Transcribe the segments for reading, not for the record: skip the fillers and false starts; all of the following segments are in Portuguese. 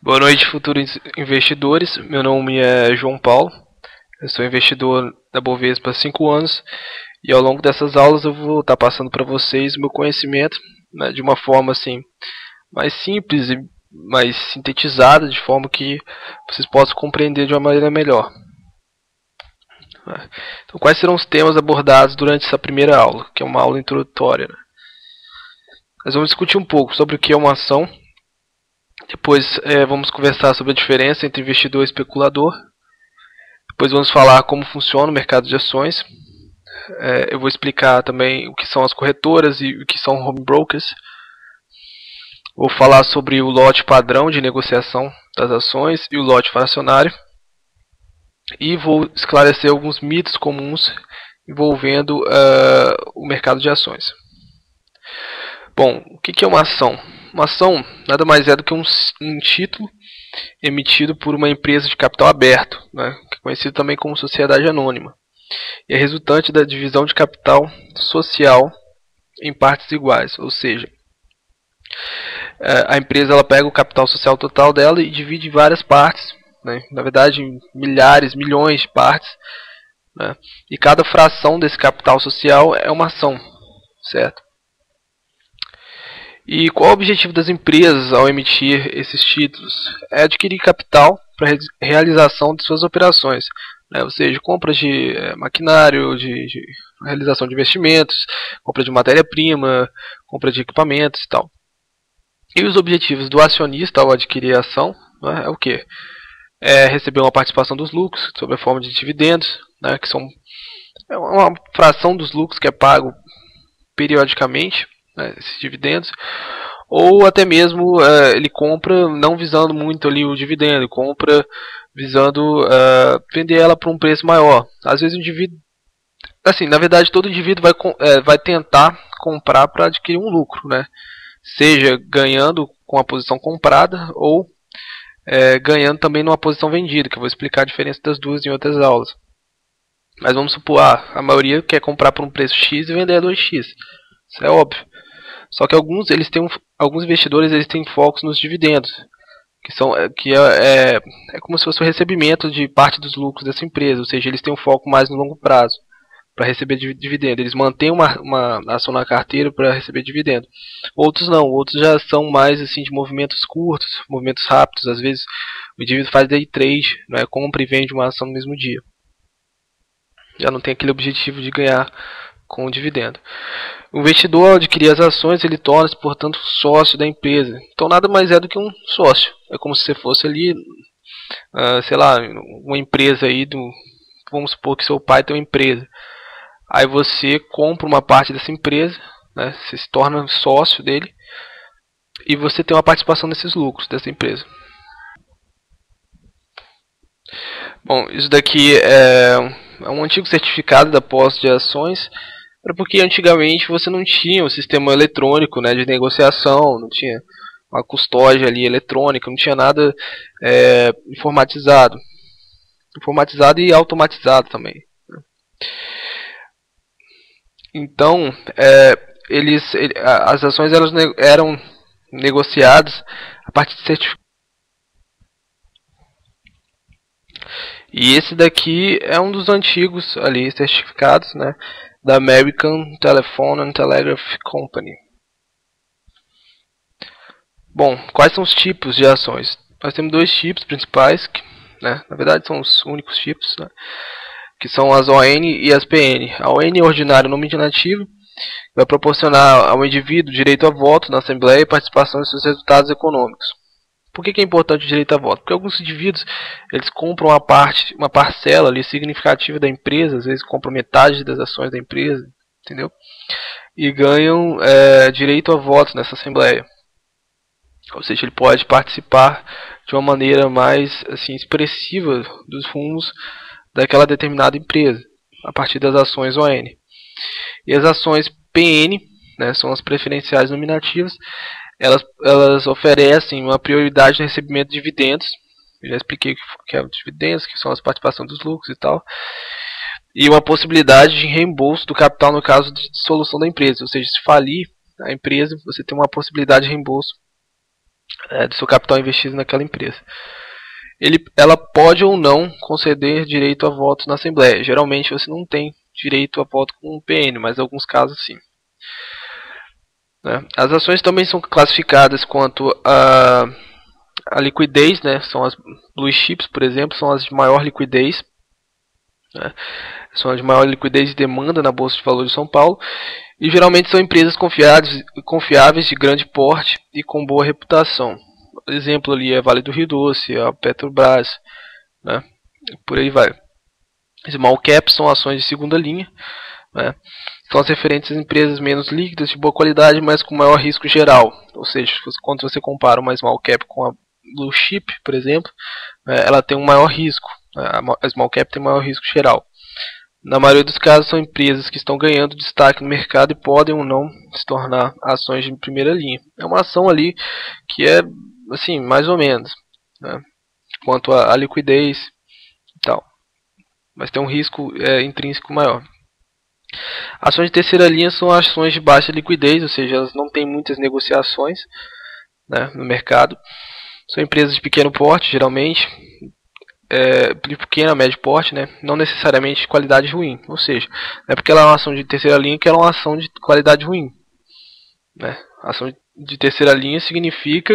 Boa noite, futuros investidores. Meu nome é João Paulo. Eu sou investidor da Bovespa há 5 anos e ao longo dessas aulas eu vou estar passando para vocês o meu conhecimento, né, de uma forma assim mais simples e mais sintetizada, de forma que vocês possam compreender de uma maneira melhor. Então, quais serão os temas abordados durante essa primeira aula, que é uma aula introdutória, né? Nós vamos discutir um pouco sobre o que é uma ação. Depois vamos conversar sobre a diferença entre investidor e especulador. Depois vamos falar como funciona o mercado de ações. Eu vou explicar também o que são as corretoras e o que são home brokers. Vou falar sobre o lote padrão de negociação das ações e o lote fracionário. E vou esclarecer alguns mitos comuns envolvendo o mercado de ações. Bom, o que é uma ação? Uma ação nada mais é do que um título emitido por uma empresa de capital aberto, né, que é conhecido também como sociedade anônima, e é resultante da divisão de capital social em partes iguais, ou seja, a empresa ela pega o capital social total dela e divide em várias partes, né, na verdade em milhares, milhões de partes, né, e cada fração desse capital social é uma ação, certo? E qual o objetivo das empresas ao emitir esses títulos? É adquirir capital para realização de suas operações, né? Ou seja, compra de maquinário, de realização de investimentos, compra de matéria-prima, compra de equipamentos e tal. E os objetivos do acionista ao adquirir a ação, né, é o quê? É receber uma participação dos lucros sob a forma de dividendos, né, que são uma fração dos lucros que é pago periodicamente, né, esses dividendos, ou até mesmo ele compra não visando muito ali o dividendo, compra visando vender ela por um preço maior. Às vezes o indivíduo, assim, na verdade todo indivíduo vai tentar comprar para adquirir um lucro, né? Seja ganhando com a posição comprada ou ganhando também numa posição vendida, que eu vou explicar a diferença das duas em outras aulas. Mas vamos supor, a maioria quer comprar por um preço X e vender a 2x. Isso é óbvio. Só que alguns investidores eles têm focos nos dividendos, que é como se fosse o recebimento de parte dos lucros dessa empresa, ou seja, eles têm um foco mais no longo prazo para receber dividendo. Eles mantêm uma ação na carteira para receber dividendo. Outros não, outros já são mais assim de movimentos curtos, movimentos rápidos. Às vezes o indivíduo faz day trade, né, compra e vende uma ação no mesmo dia. Já não tem aquele objetivo de ganhar com o dividendo. O investidor, ao adquirir as ações, ele torna-se, portanto, sócio da empresa. Então, nada mais é do que um sócio. É como se você fosse ali, sei lá, uma empresa aí, vamos supor que seu pai tem uma empresa. Aí você compra uma parte dessa empresa, né, você se torna sócio dele, e você tem uma participação nesses lucros dessa empresa. Bom, isso daqui é um antigo certificado da posse de ações. Era porque antigamente você não tinha um sistema eletrônico, né, de negociação, não tinha uma custódia ali eletrônica, não tinha nada informatizado e automatizado também. Então, as ações eram negociadas a partir de certificados. E esse daqui é um dos antigos ali certificados, né, da American Telephone and Telegraph Company. Bom, quais são os tipos de ações? Nós temos dois tipos principais, né, na verdade são os únicos tipos, né, que são as ON e as PN. A ON é ordinário nominativo, vai proporcionar ao indivíduo direito a voto na Assembleia e participação em seus resultados econômicos. Por que é importante o direito a voto? Porque alguns indivíduos eles compram uma parcela ali significativa da empresa, às vezes compram metade das ações da empresa, entendeu? E ganham direito a voto nessa assembleia. Ou seja, ele pode participar de uma maneira mais assim, expressiva dos rumos daquela determinada empresa, a partir das ações ON. E as ações PN, né, são as preferenciais nominativas. Elas oferecem uma prioridade no recebimento de dividendos. Eu já expliquei o que é os dividendos, que são as participações dos lucros e tal. E uma possibilidade de reembolso do capital no caso de dissolução da empresa. Ou seja, se falir a empresa, você tem uma possibilidade de reembolso do seu capital investido naquela empresa. Ela pode ou não conceder direito a voto na Assembleia. Geralmente você não tem direito a voto com o PN, mas em alguns casos sim. As ações também são classificadas quanto a liquidez, né? São as blue chips, por exemplo, são as de maior liquidez. São as de maior liquidez e demanda na Bolsa de Valores de São Paulo. E geralmente são empresas confiáveis, de grande porte e com boa reputação. Por exemplo, ali é Vale do Rio Doce, a Petrobras, né? Por aí vai. Small caps são ações de segunda linha, né? São as referentes às empresas menos líquidas, de boa qualidade, mas com maior risco geral. Ou seja, quando você compara uma small cap com a blue chip, por exemplo, ela tem um maior risco. A small cap tem maior risco geral. Na maioria dos casos são empresas que estão ganhando destaque no mercado e podem ou não se tornar ações de primeira linha. É uma ação ali que é assim, mais ou menos, né? Quanto à liquidez e tal. Mas tem um risco intrínseco maior. Ações de terceira linha são ações de baixa liquidez, ou seja, elas não têm muitas negociações, né, no mercado. São empresas de pequeno porte, geralmente, de pequeno a médio porte, né, não necessariamente de qualidade ruim. Ou seja, não é porque ela é uma ação de terceira linha que ela é uma ação de qualidade ruim, né? A ação de terceira linha significa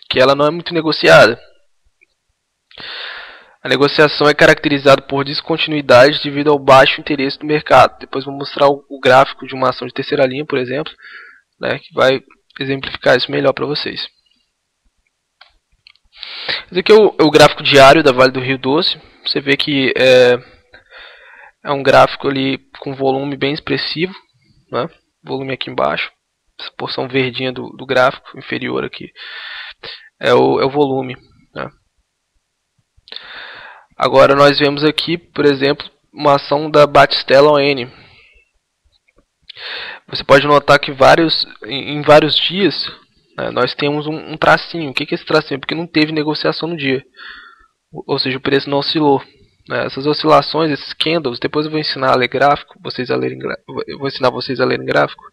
que ela não é muito negociada. A negociação é caracterizada por descontinuidade devido ao baixo interesse do mercado. Depois vou mostrar o gráfico de uma ação de terceira linha, por exemplo, né, que vai exemplificar isso melhor para vocês. Esse aqui é o gráfico diário da Vale do Rio Doce. Você vê que é um gráfico ali com volume bem expressivo, né? Volume aqui embaixo. Essa porção verdinha do gráfico inferior aqui é o volume, né? Agora nós vemos aqui, por exemplo, uma ação da Batistella ON. Você pode notar que em vários dias, né, nós temos um tracinho. O que é esse tracinho? Porque não teve negociação no dia. Ou seja, o preço não oscilou. Né? Essas oscilações, esses candles, depois eu vou ensinar a ler gráfico, eu vou ensinar vocês a lerem gráfico.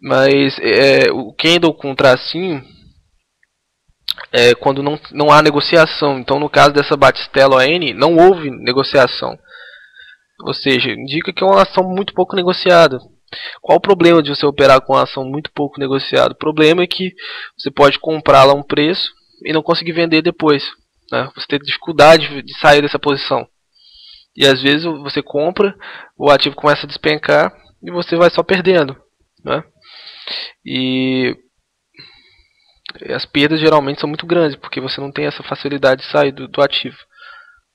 Mas o candle com tracinho quando não há negociação. Então, no caso dessa Batistella ON, não houve negociação. Ou seja, indica que é uma ação muito pouco negociada. Qual o problema de você operar com uma ação muito pouco negociada? O problema é que você pode comprá-la a um preço e não conseguir vender depois, né? Você tem dificuldade de sair dessa posição. E às vezes você compra, o ativo começa a despencar e você vai só perdendo, né? E as perdas geralmente são muito grandes, porque você não tem essa facilidade de sair do ativo,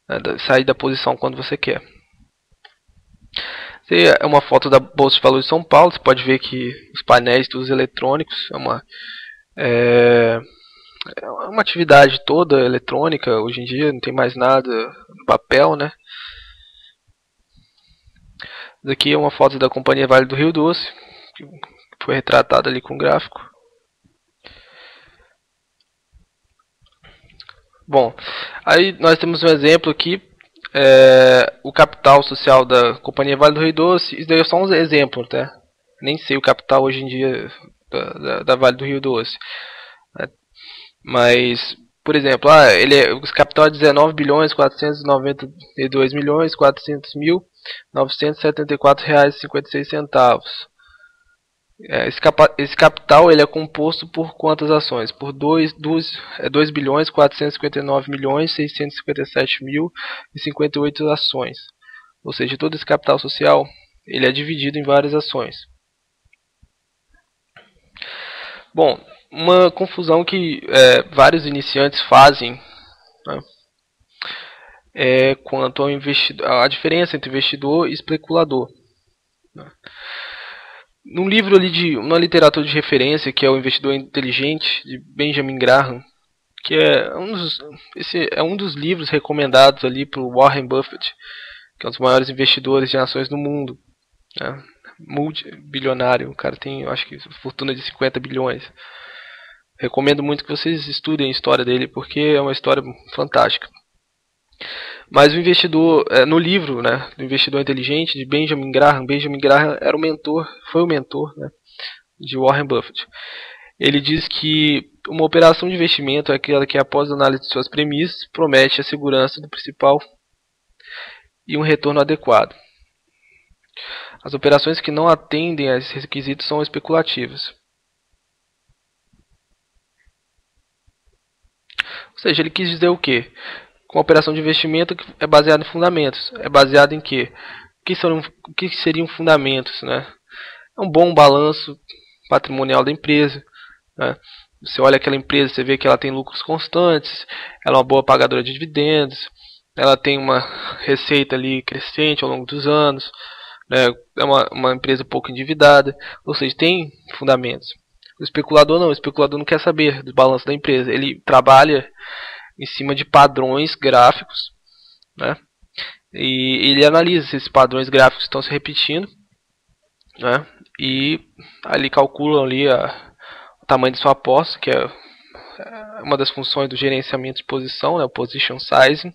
né? Sair da posição quando você quer. Essa é uma foto da Bolsa de Valores de São Paulo. Você pode ver que os painéis todos eletrônicos, é uma atividade toda eletrônica. Hoje em dia não tem mais nada no papel, né? Isso aqui é uma foto da companhia Vale do Rio Doce, que foi retratada ali com gráfico. Bom, aí nós temos um exemplo aqui, o capital social da companhia Vale do Rio Doce. Isso daí é só um exemplo, tá? Nem sei o capital hoje em dia da Vale do Rio Doce, né? Mas, por exemplo, o capital é 19 bilhões 492 milhões 400 mil 974 reais e 56 centavos. Esse capital ele é composto por quantas ações? Por 2 bilhões 459 milhões 657 mil e 58 ações. Ou seja, todo esse capital social ele é dividido em várias ações. Bom, uma confusão que vários iniciantes fazem, né, quanto ao a diferença entre investidor e especulador, né? Num livro ali uma literatura de referência, que é O Investidor Inteligente, de Benjamin Graham, que esse é um dos livros recomendados ali por Warren Buffett, que é um dos maiores investidores de ações do mundo, né? Multibilionário, o cara tem, eu acho que, fortuna de 50 bilhões. Recomendo muito que vocês estudem a história dele, porque é uma história fantástica. Mas o investidor, no livro, né, do Investidor Inteligente, de Benjamin Graham era foi o mentor, né, de Warren Buffett. Ele diz que uma operação de investimento é aquela que, após a análise de suas premissas, promete a segurança do principal e um retorno adequado. As operações que não atendem a esses requisitos são especulativas. Ou seja, ele quis dizer o quê? Com a operação de investimento é baseada em fundamentos. É baseado em quê? O que seriam fundamentos, né? É um bom balanço patrimonial da empresa, né? Você olha aquela empresa, você vê que ela tem lucros constantes, ela é uma boa pagadora de dividendos, ela tem uma receita ali crescente ao longo dos anos, né? É uma empresa pouco endividada, ou seja, tem fundamentos. O especulador não, o especulador não quer saber do balanço da empresa, ele trabalha em cima de padrões gráficos, né? E ele analisa se esses padrões gráficos estão se repetindo, né? E ali calculam ali o tamanho de sua aposta, que é uma das funções do gerenciamento de posição, né? O position sizing,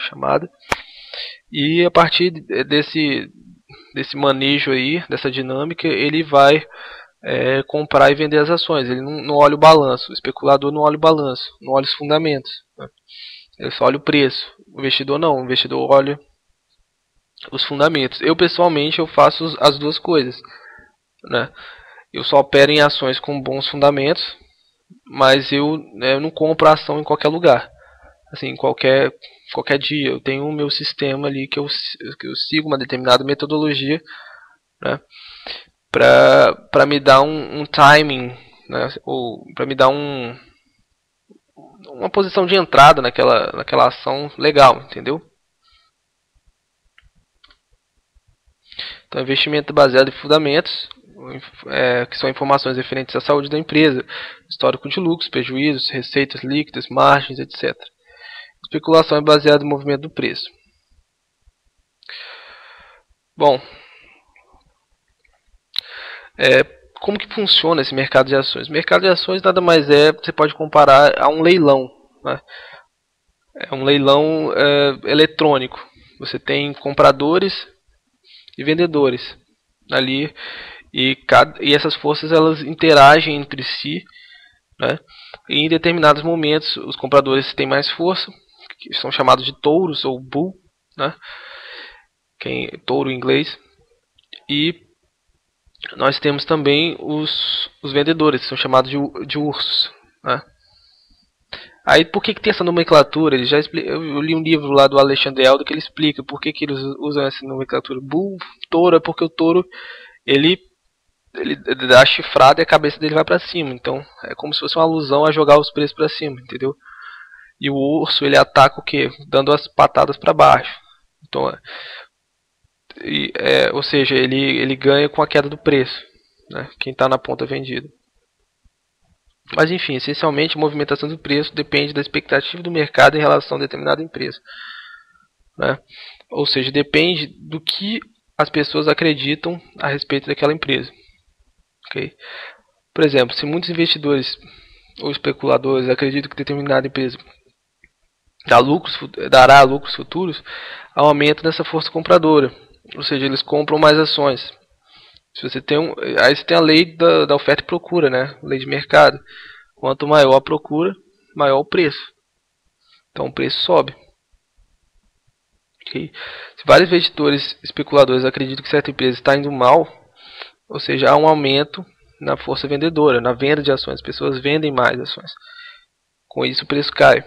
chamada. E a partir desse manejo aí, dessa dinâmica, ele vai comprar e vender as ações. Ele não olha o balanço, o especulador não olha o balanço, não olha os fundamentos, né? Ele só olha o preço. O investidor não, o investidor olha os fundamentos. Eu pessoalmente eu faço as duas coisas, né? Eu só opero em ações com bons fundamentos, mas eu não compro a ação em qualquer lugar, assim, qualquer dia. Eu tenho o meu sistema ali que eu sigo uma determinada metodologia, né, para me dar um timing, né, ou para me dar uma posição de entrada naquela ação legal, entendeu? Então, investimento baseado em fundamentos, que são informações referentes à saúde da empresa, histórico de lucros, prejuízos, receitas líquidas, margens, etc. Especulação é baseada no movimento do preço. Bom, como que funciona esse mercado de ações? O mercado de ações nada mais você pode comparar a um leilão, né? É um leilão eletrônico. Você tem compradores e vendedores ali, e essas forças elas interagem entre si, né? E em determinados momentos os compradores têm mais força, que são chamados de touros ou bull, né? Touro em inglês. E nós temos também os vendedores, que são chamados de ursos, né? Aí por que tem essa nomenclatura? Eu li um livro lá do Alexandre Elder que ele explica por que eles usam essa nomenclatura. Bull, touro, é porque o touro ele dá a chifrada e a cabeça dele vai para cima. Então é como se fosse uma alusão a jogar os preços para cima, entendeu? E o urso ele ataca o quê? Dando as patadas para baixo. Então, ou seja, ele ganha com a queda do preço, né? Quem está na ponta vendida. Mas enfim, essencialmente a movimentação do preço depende da expectativa do mercado em relação a determinada empresa, né? Ou seja, depende do que as pessoas acreditam a respeito daquela empresa. Okay? Por exemplo, se muitos investidores ou especuladores acreditam que determinada empresa dará lucros futuros, há um aumento nessa força compradora, ou seja, eles compram mais ações. Se você tem aí você tem a lei da oferta e procura, né? Lei de mercado. Quanto maior a procura, maior o preço. Então o preço sobe. Okay? Se vários investidores especuladores acreditam que certa empresa está indo mal, ou seja, há um aumento na força vendedora, na venda de ações. As pessoas vendem mais ações. Com isso o preço cai.